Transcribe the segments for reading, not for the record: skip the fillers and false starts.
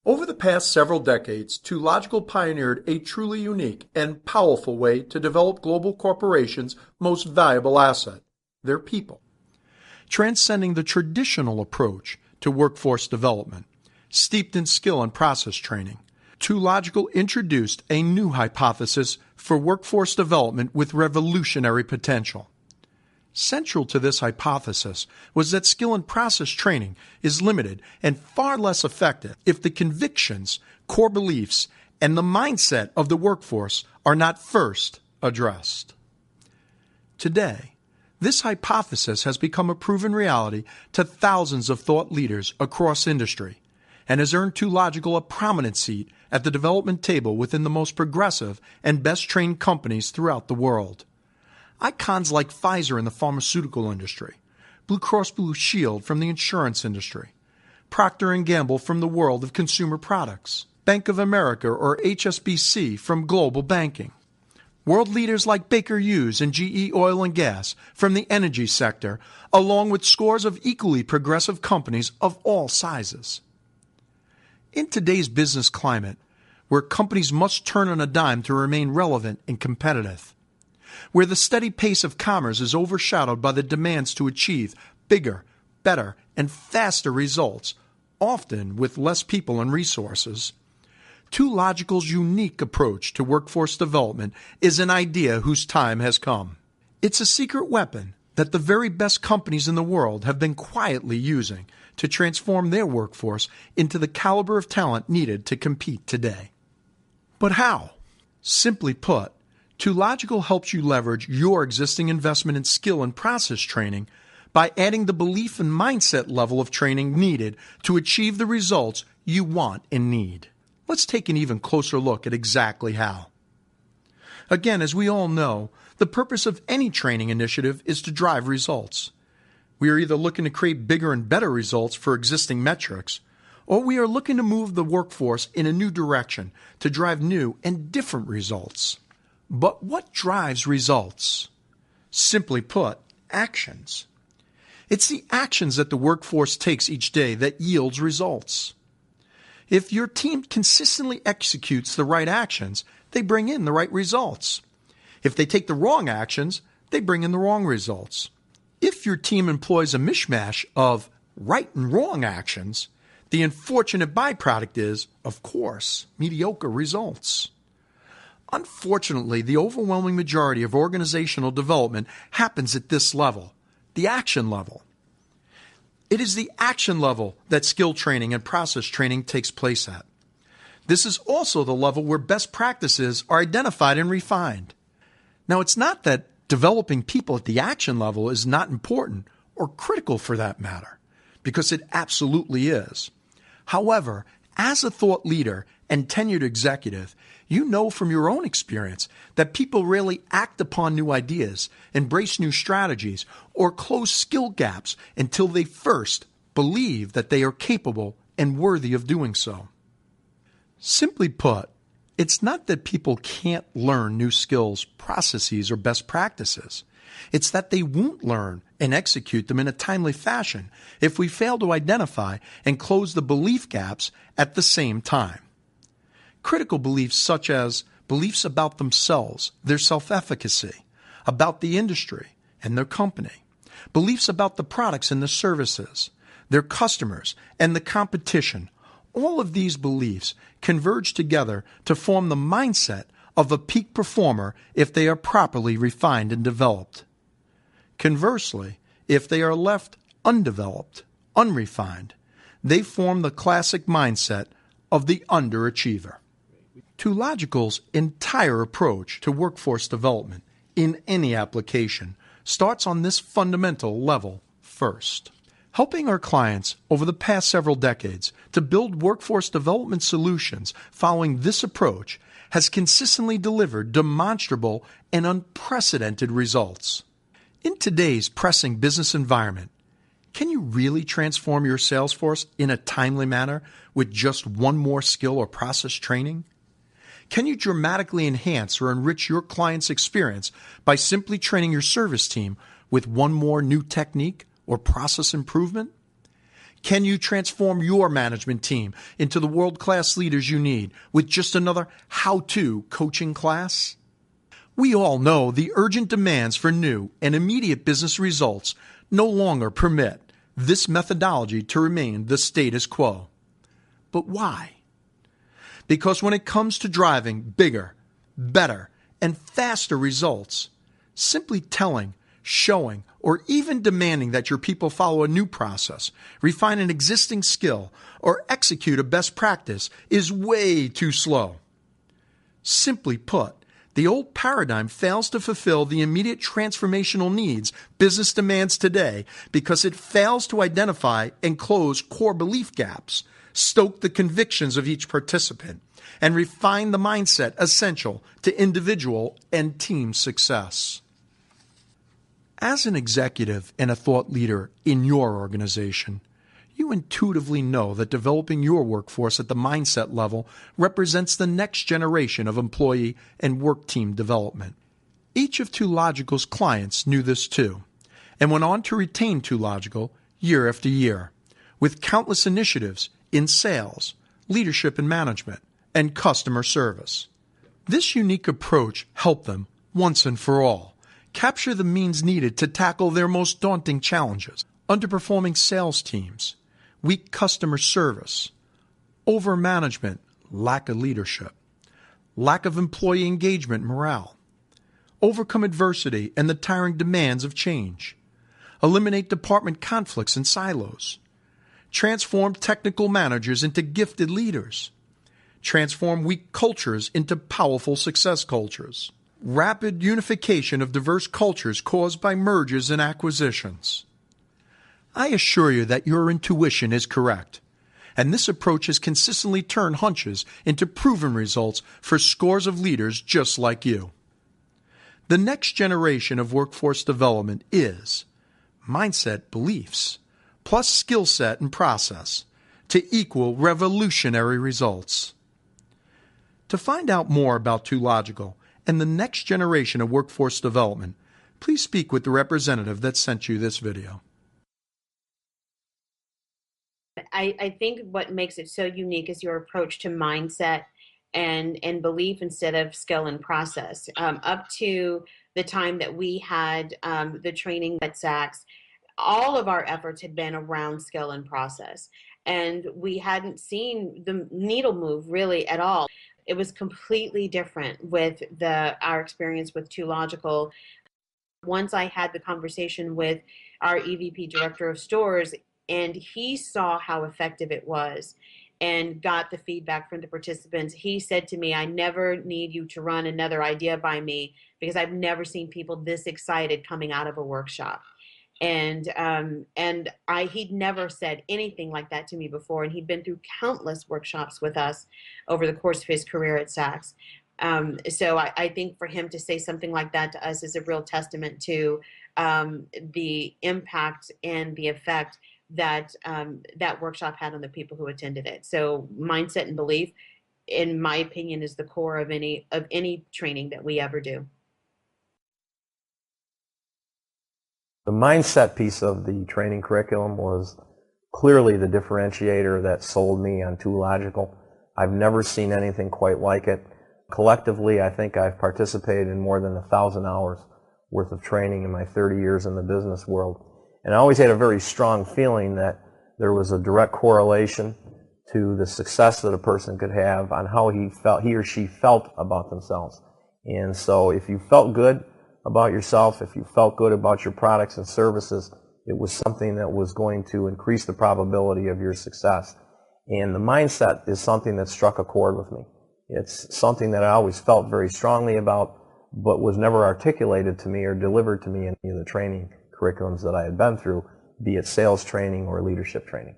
Over the past several decades, 2logical pioneered a truly unique and powerful way to develop global corporations' most valuable asset, their people. Transcending the traditional approach to workforce development, steeped in skill and process training, 2logical introduced a new hypothesis for workforce development with revolutionary potential. Central to this hypothesis was that skill and process training is limited and far less effective if the convictions, core beliefs, and the mindset of the workforce are not first addressed. Today, this hypothesis has become a proven reality to thousands of thought leaders across industry and has earned 2logical a prominent seat at the development table within the most progressive and best-trained companies throughout the world. Icons like Pfizer in the pharmaceutical industry, Blue Cross Blue Shield from the insurance industry, Procter & Gamble from the world of consumer products, Bank of America or HSBC from global banking, world leaders like Baker Hughes and GE Oil and Gas from the energy sector, along with scores of equally progressive companies of all sizes. In today's business climate, where companies must turn on a dime to remain relevant and competitive, where the steady pace of commerce is overshadowed by the demands to achieve bigger, better, and faster results, often with less people and resources, 2logical's unique approach to workforce development is an idea whose time has come. It's a secret weapon that the very best companies in the world have been quietly using to transform their workforce into the caliber of talent needed to compete today. But how? Simply put, 2logical helps you leverage your existing investment in skill and process training by adding the belief and mindset level of training needed to achieve the results you want and need. Let's take an even closer look at exactly how. Again, as we all know, the purpose of any training initiative is to drive results. We are either looking to create bigger and better results for existing metrics, or we are looking to move the workforce in a new direction to drive new and different results. But what drives results? Simply put, actions. It's the actions that the workforce takes each day that yields results. If your team consistently executes the right actions, they bring in the right results. If they take the wrong actions, they bring in the wrong results. If your team employs a mishmash of right and wrong actions, the unfortunate byproduct is, of course, mediocre results. Unfortunately, the overwhelming majority of organizational development happens at this level, the action level. It is the action level that skill training and process training takes place at. This is also the level where best practices are identified and refined. Now, it's not that developing people at the action level is not important or critical for that matter, because it absolutely is. However, as a thought leader and tenured executive, you know from your own experience that people rarely act upon new ideas, embrace new strategies, or close skill gaps until they first believe that they are capable and worthy of doing so. Simply put, it's not that people can't learn new skills, processes, or best practices. It's that they won't learn and execute them in a timely fashion if we fail to identify and close the belief gaps at the same time. Critical beliefs such as beliefs about themselves, their self-efficacy, about the industry and their company, beliefs about the products and the services, their customers, and the competition. All of these beliefs converge together to form the mindset of a peak performer if they are properly refined and developed. Conversely, if they are left undeveloped, unrefined, they form the classic mindset of the underachiever. 2logical's entire approach to workforce development in any application starts on this fundamental level first. Helping our clients over the past several decades to build workforce development solutions following this approach has consistently delivered demonstrable and unprecedented results. In today's pressing business environment, can you really transform your sales force in a timely manner with just one more skill or process training? Can you dramatically enhance or enrich your client's experience by simply training your service team with one more new technique or process improvement? Can you transform your management team into the world-class leaders you need with just another how-to coaching class? We all know the urgent demands for new and immediate business results no longer permit this methodology to remain the status quo. But why? Because when it comes to driving bigger, better, and faster results, simply telling, showing, or even demanding that your people follow a new process, refine an existing skill, or execute a best practice is way too slow. Simply put, the old paradigm fails to fulfill the immediate transformational needs business demands today because it fails to identify and close core belief gaps, stoke the convictions of each participant, and refine the mindset essential to individual and team success. As an executive and a thought leader in your organization, you intuitively know that developing your workforce at the mindset level represents the next generation of employee and work team development. Each of 2logical's clients knew this too, and went on to retain 2logical year after year, with countless initiatives in sales, leadership and management, and customer service. This unique approach helped them, once and for all, capture the means needed to tackle their most daunting challenges: underperforming sales teams, weak customer service, overmanagement, lack of leadership, lack of employee engagement and morale, overcome adversity and the tiring demands of change, eliminate department conflicts and silos, transform technical managers into gifted leaders, transform weak cultures into powerful success cultures, rapid unification of diverse cultures caused by mergers and acquisitions. I assure you that your intuition is correct, and this approach has consistently turned hunches into proven results for scores of leaders just like you. The next generation of workforce development is mindset beliefs plus skill set and process to equal revolutionary results. To find out more about 2logical and the next generation of workforce development, please speak with the representative that sent you this video. I think what makes it so unique is your approach to mindset and belief instead of skill and process. Up to the time that we had the training at Saks, all of our efforts had been around skill and process, and we hadn't seen the needle move really at all. It was completely different with our experience with 2logical. Once I had the conversation with our EVP director of stores, and he saw how effective it was and got the feedback from the participants, he said to me, "I never need you to run another idea by me because I've never seen people this excited coming out of a workshop." He'd never said anything like that to me before, and he'd been through countless workshops with us over the course of his career at Saks. So I think for him to say something like that to us is a real testament to the impact and the effect that that workshop had on the people who attended it. So mindset and belief, in my opinion, is the core of any training that we ever do. The mindset piece of the training curriculum was clearly the differentiator that sold me on 2logical. I've never seen anything quite like it. Collectively, I think I've participated in more than 1,000 hours worth of training in my 30 years in the business world. And I always had a very strong feeling that there was a direct correlation to the success that a person could have on how he or she felt about themselves. And so if you felt good about yourself, if you felt good about your products and services, it was something that was going to increase the probability of your success. And the mindset is something that struck a chord with me. It's something that I always felt very strongly about, but was never articulated to me or delivered to me in any of the training curriculums that I had been through, be it sales training or leadership training.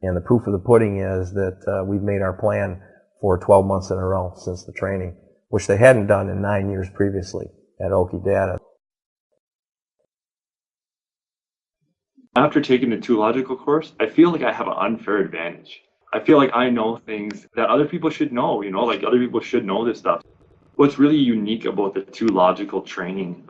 And the proof of the pudding is that we've made our plan for 12 months in a row since the training, which they hadn't done in 9 years previously at Oki Data. After taking the 2logical course, I feel like I have an unfair advantage. I feel like I know things that other people should know, like other people should know this stuff. What's really unique about the 2logical training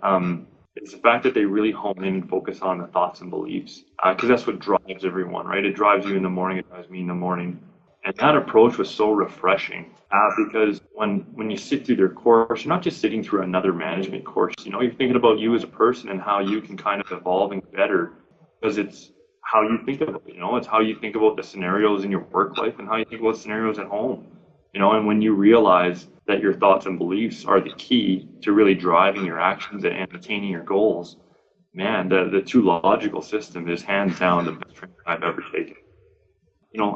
It's the fact that they really hone in and focus on the thoughts and beliefs, because that's what drives everyone, right? It drives you in the morning, it drives me in the morning. And that approach was so refreshing, because when you sit through their course, you're not just sitting through another management course. You're thinking about you as a person and how you can kind of evolve and get better, because it's how you think about it. It's how you think about the scenarios in your work life and how you think about scenarios at home. And when you realize that your thoughts and beliefs are the key to really driving your actions and attaining your goals, man, the 2logical system is hands down the best training I've ever taken.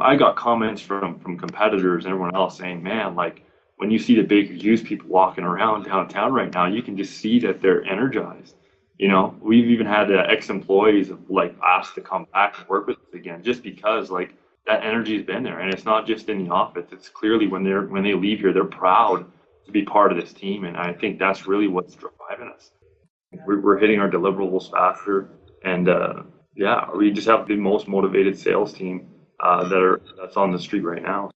I got comments from competitors and everyone else saying, man, like when you see the Baker Hughes people walking around downtown right now, you can just see that they're energized. We've even had ex-employees like asked to come back and work with us again, just because like that energy has been there. And it's not just in the office. It's clearly when they leave here, they're proud to be part of this team. And I think that's really what's driving us. We're hitting our deliverables faster. And we just have the most motivated sales team that's on the street right now.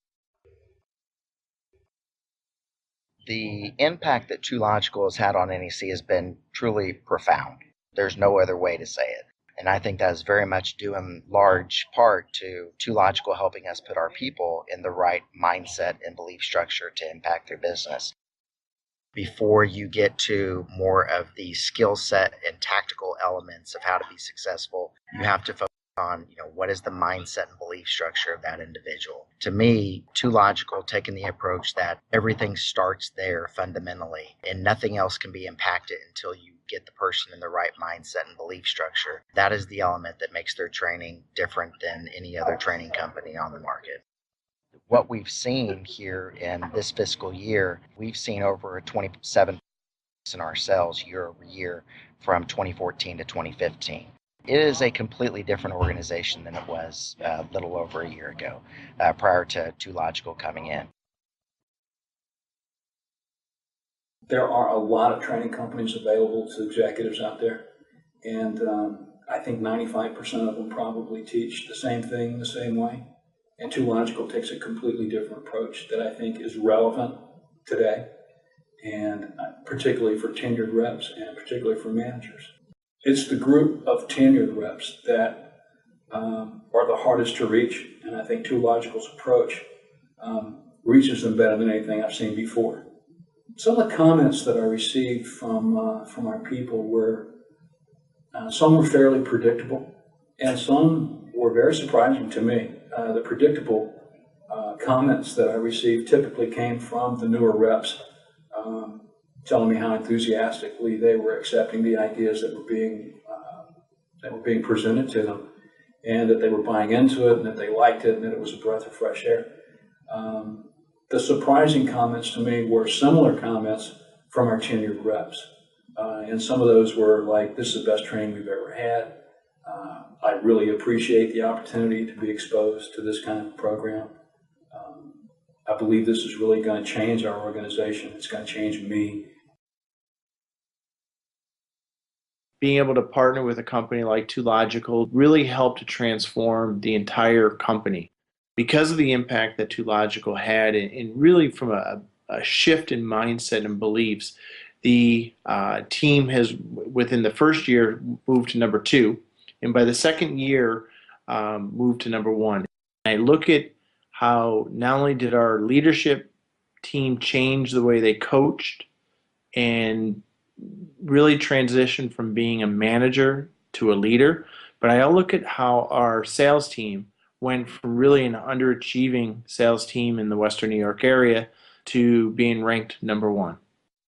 The impact that 2logical has had on NEC has been truly profound. There's no other way to say it. And I think that is very much due in large part to 2logical helping us put our people in the right mindset and belief structure to impact their business. Before you get to more of the skill set and tactical elements of how to be successful, you have to focus on, what is the mindset and belief structure of that individual. To me, 2logical taking the approach that everything starts there fundamentally and nothing else can be impacted until you get the person in the right mindset and belief structure. That is the element that makes their training different than any other training company on the market. What we've seen here in this fiscal year, we've seen over a 27% in our sales year over year from 2014 to 2015. It is a completely different organization than it was a little over a year ago, prior to 2logical coming in. There are a lot of training companies available to executives out there, and I think 95% of them probably teach the same thing the same way. And 2logical takes a completely different approach that I think is relevant today, and particularly for tenured reps and particularly for managers. It's the group of tenured reps that are the hardest to reach, and I think 2logical's approach reaches them better than anything I've seen before. Some of the comments that I received from our people were, some were fairly predictable, and some were very surprising to me. The predictable comments that I received typically came from the newer reps, telling me how enthusiastically they were accepting the ideas that were being presented to them, and that they were buying into it, and that they liked it, and that it was a breath of fresh air. The surprising comments to me were similar comments from our tenured reps, and some of those were like, "This is the best training we've ever had. I really appreciate the opportunity to be exposed to this kind of program. I believe this is really going to change our organization. It's going to change me." Being able to partner with a company like 2logical really helped to transform the entire company because of the impact that 2logical had, and really from a shift in mindset and beliefs. The team has, within the first year, moved to number 2, and by the second year, moved to number 1. I look at how not only did our leadership team change the way they coached and really transition from being a manager to a leader, but I look at how our sales team went from really an underachieving sales team in the Western New York area to being ranked number 1.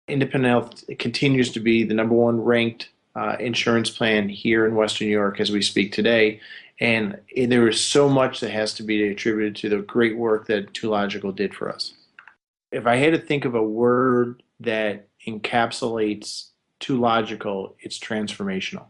Independent Health continues to be the number 1 ranked insurance plan here in Western New York as we speak today. And there is so much that has to be attributed to the great work that 2logical did for us. If I had to think of a word that encapsulates 2logical, it's transformational.